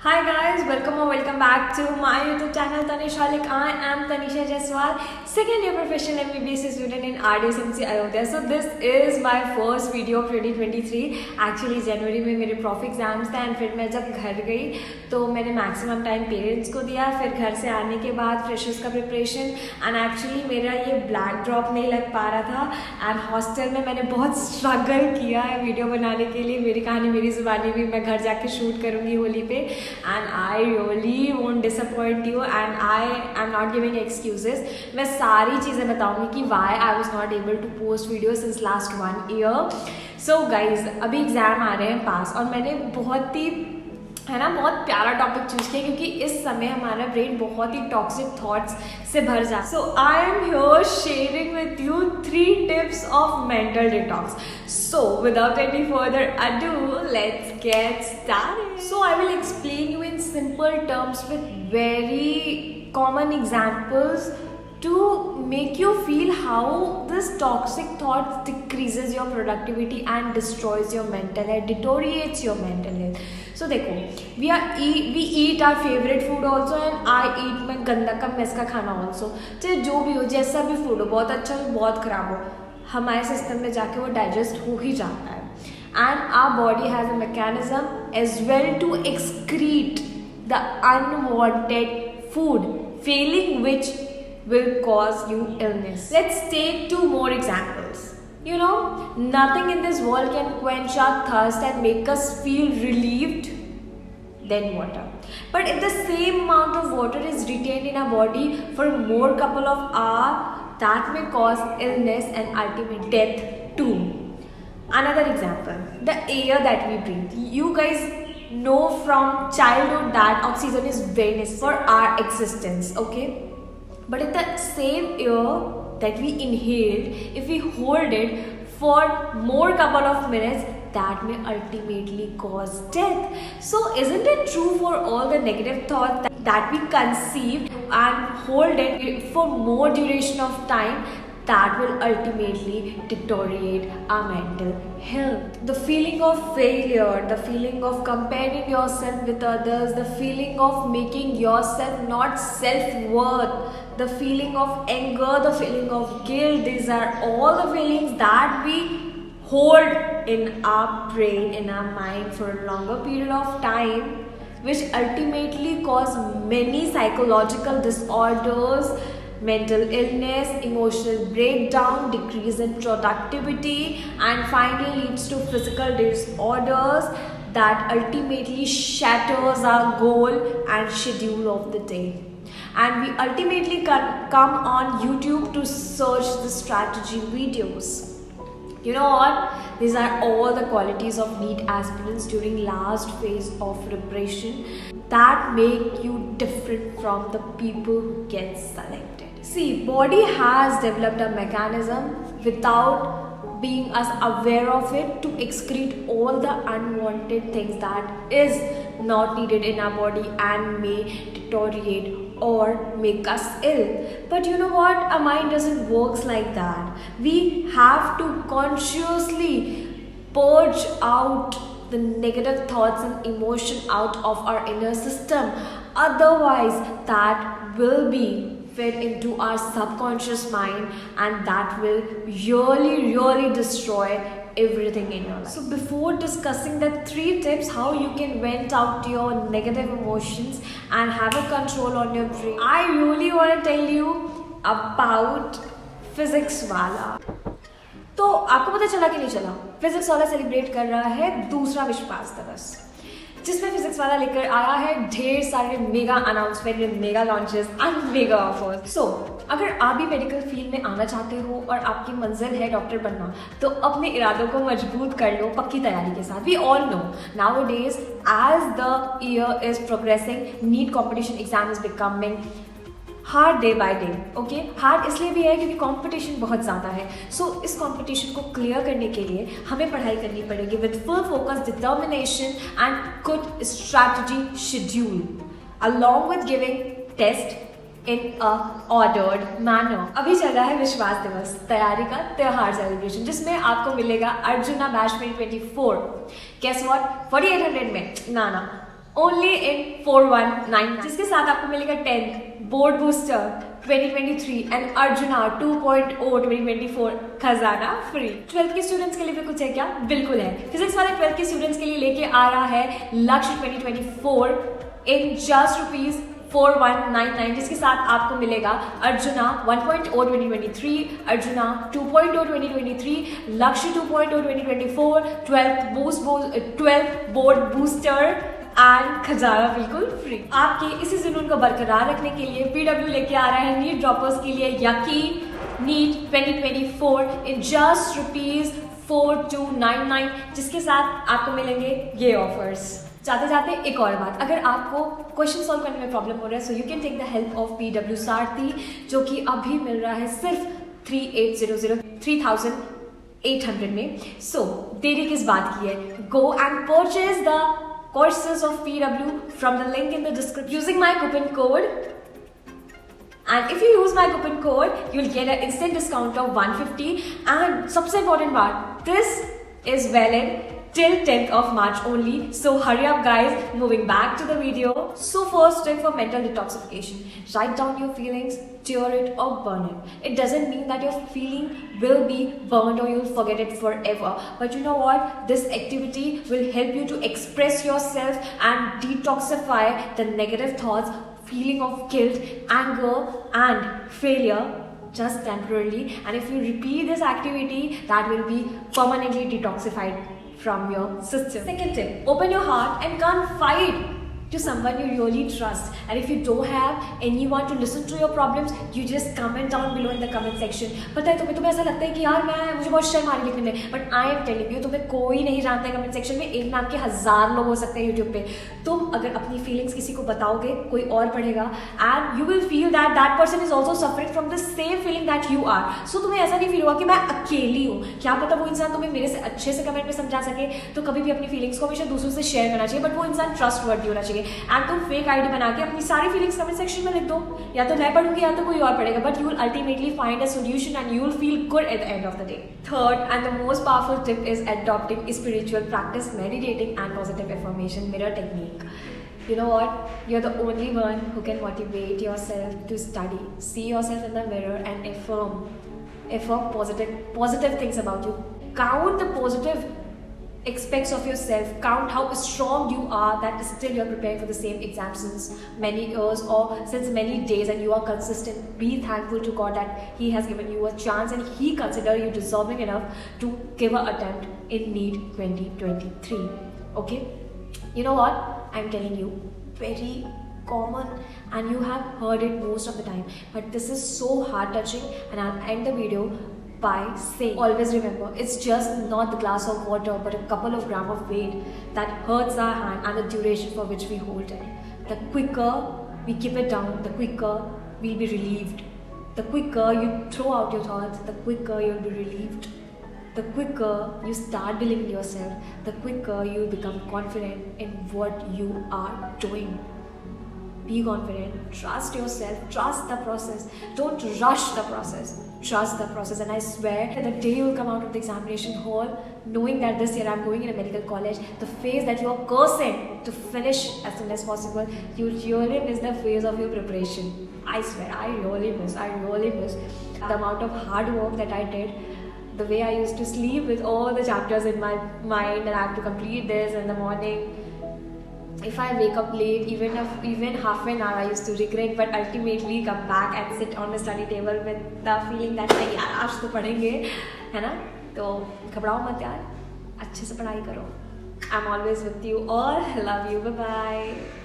Hi guys, welcome or welcome back to my YouTube channel Tanisha. I am Tanisha Jaiswal, second year professional MBBS student in RDSMC Ayodhya. So this is my first video of 2023. Actually जनवरी में मेरे prof exams थे and फिर मैं जब घर गई तो मैंने मैक्सिमम टाइम पेरेंट्स को दिया. फिर घर से आने के बाद फ्रेशर्स का प्रिपरेशन एंड एक्चुअली मेरा ये ब्लैक ड्रॉप नहीं लग पा रहा था एंड हॉस्टल में मैंने बहुत स्ट्रगल किया है वीडियो बनाने के लिए. मेरी कहानी मेरी ज़ुबानी भी मैं घर जाके शूट करूँगी होली पे. And I really won't disappoint you and I am not giving excuses. मैं सारी चीज़ें बताऊंगी कि why I was not able to post videos since last 1 year. So guys, अभी एग्ज़ाम आ रहे हैं पास और मैंने बहुत ही बहुत प्यारा टॉपिक चूज किया क्योंकि इस समय हमारा ब्रेन बहुत ही टॉक्सिक थॉट्स से भर जाता है. So I am here sharing with you 3 tips of mental detox. So without any further ado, let's get started. So I will explain you in simple terms with very common examples to make you feel how this toxic thought decreases your productivity and destroys your mental health, deteriorates your mental health. So देखो, we eat our favorite food also and I eat मैं गंदा का mess का खाना also. चाहे जो भी हो, जैसा भी फूड हो, बहुत अच्छा हो बहुत ख़राब हो, हमारे सिस्टम में जाके वो डाइजेस्ट हो ही जाता है. And our body has a mechanism as well to excrete the unwanted food, failing which will cause you illness. Let's take 2 more examples. You know, nothing in this world can quench our thirst and make us feel relieved than water. But if the same amount of water is retained in our body for more couple of hours, that may cause illness and ultimate death too. Another example, the air that we breathe. You guys know from childhood that oxygen is very necessary for our existence, okay? But if the same air that we inhaled, if we hold it for more couple of minutes, that may ultimately cause death. So isn't it true for all the negative thoughts that we conceived and hold it for more duration of time, that will ultimately deteriorate our mental health. The feeling of failure, the feeling of comparing yourself with others, the feeling of making yourself not self-worth, the feeling of anger, the feeling of guilt, these are all the feelings that we hold in our brain, in our mind for a longer period of time, which ultimately cause many psychological disorders, mental illness, emotional breakdown, decrease in productivity, and finally leads to physical disorders that ultimately shatters our goal and schedule of the day. And we ultimately come on YouTube to search the strategy videos. You know what? These are all the qualities of NEET aspirants during last phase of preparation that make you different from the people who get selected. See, body has developed a mechanism without being us aware of it to excrete all the unwanted things that is not needed in our body and may deteriorate or make us ill. But you know what? Our mind doesn't work like that. We have to consciously purge out the negative thoughts and emotion out of our inner system. Otherwise, that will be fed into our subconscious mind and that will really destroy everything in your life. So before discussing the 3 tips how you can vent out your negative emotions and have a control on your brain, I really want to tell you about physics वाला. तो आपको पता चला कि नहीं चला, physics वाला celebrate कर रहा है दूसरा विश्वास दिवस, जिसमें फिजिक्स वाला लेकर आया है ढेर सारे mega announcement, mega launches and mega offers. So अगर आप भी मेडिकल फील्ड में आना चाहते हो और आपकी मंजिल है डॉक्टर बनना, तो अपने इरादों को मजबूत कर लो पक्की तैयारी के साथ. We all know nowadays as the year is progressing, NEET competition exam is becoming hard day by day. Okay, hard इसलिए भी है क्योंकि कंपटीशन बहुत ज़्यादा है. सो इस कंपटीशन को क्लियर करने के लिए हमें पढ़ाई करनी पड़ेगी with full focus, determination and good strategy schedule, along with giving test in a ordered manner. अभी चल रहा है विश्वास दिवस तैयारी का त्योहार सेलिब्रेशन, जिसमें आपको मिलेगा अर्जुना बैच 2024. गेस व्हाट, 4800 में ना ओनली इन 419, जिसके साथ आपको मिलेगा 10th board booster 2023 and arjuna 2.0 2024 खजाना फ्री। 12th के स्टूडेंट्स के लिए भी कुछ है क्या? बिल्कुल है। फिजिक्स वाले 12th के स्टूडेंट्स के लिए लेके आ रहा है लक्ष्य 2024 इन जस्ट ₹4199, जिसके साथ आपको मिलेगा अर्जुना 1.0 2023, अर्जुना 2.0 2023, लक्ष्य 2.0 2024, 12th बोर्ड बूस्टर एंड खजाना बिल्कुल फ्री। आपके इसी जुनून को बरकरार रखने के लिए PW लेके आ रहा है नीट ड्रॉपर्स के लिए यकीन नीट 2024 इन जस्ट ₹4299, जिसके साथ आपको मिलेंगे ये ऑफर्स। जाते जाते एक और बात, अगर आपको क्वेश्चन सॉल्व करने में प्रॉब्लम हो रहा है so you can take the help of PW Saarthi, जो कि अभी मिल रहा है सिर्फ 3800 में। सो देरी किस बात की है, go and purchase the courses of PW from the link in the description using my coupon code, and if you use my coupon code you'll get an instant discount of 150, and सबसे important part, this is valid till 10th of March only, so hurry up guys. Moving back to the video, so first tip for mental detoxification, write down your feelings, tear it or burn it. It doesn't mean that your feeling will be burned or you'll forget it forever, but you know what, this activity will help you to express yourself and detoxify the negative thoughts, feeling of guilt, anger and failure just temporarily, and if you repeat this activity that will be permanently detoxified from your system. Second tip, open your heart and confide to someone you really trust, and if you don't have anyone to listen to your problems, you just comment down below in the comment section. पता है तुम्हें ऐसा लगता है कि यार मुझे बहुत शर्म आ रही लिखने में, but I am telling you, तुम्हें कोई नहीं जानता है कमेंट सेक्शन में, एक नाम के 1000 लोग हो सकते हैं यूट्यूब पे। तुम अगर अपनी फीलिंग्स किसी को बताओगे, कोई और पढ़ेगा and you will feel that that person is also suffering from the same feeling that you are. So तुम्हें ऐसा नहीं फील होगा कि मैं अकेली हूँ। क्या पता वो इंसान तुम्हें मेरे से अच्छे से कमेंट में समझा सके। तो कभी भी अपनी फीलिंग्स को हमेशा दूसरों से शेयर करना चाहिए, बट वो इंसान ट्रस्ट वर्दी होना चाहिए। एंड तुम फेक आईडी बना के अपनी सारी फीलिंग्स कमेंट सेक्शन में लिख दो, या तो मैं पढ़ूंगी या तो कोई और पढ़ेगा, but you will ultimately find a solution and you will feel good at the end of the day. Third and the most powerful tip is adopting spiritual practice, meditating and positive affirmation mirror technique. You know what? You're the only one who can motivate yourself to study. See yourself in the mirror and affirm positive things about you. Count the positive aspects of yourself, count how strong you are, that still you're preparing for the same exam since many years or since many days, and you are consistent. Be thankful to God that He has given you a chance and He consider you deserving enough to give an attempt in NEET 2023. Okay, you know what, I'm telling you, very common and you have heard it most of the time, but this is so heart touching, and I'll end the video by saying, always remember, it's just not the glass of water but a couple of grams of weight that hurts our hand and the duration for which we hold it. The quicker we keep it down, the quicker we'll be relieved. The quicker you throw out your thoughts, the quicker you'll be relieved. The quicker you start believing in yourself, the quicker you become confident in what you are doing. Be confident, trust yourself, trust the process, don't rush the process, trust the process, and I swear that the day you will come out of the examination hall knowing that this year I'm going in a medical college, the phase that you are cursing to finish as soon as possible, you really miss the phase of your preparation. I swear, I really miss the amount of hard work that I did, the way I used to sleep with all the chapters in my mind and I have to complete this in the morning. If I wake up late, even half an hour, I used to regret, but ultimately come back and sit on the study table with the feeling that नहीं यार आज तो पढ़ेंगे, है ना? तो घबराओ मत यार, अच्छे से पढ़ाई करो. I'm always with you all. Love you. Bye bye.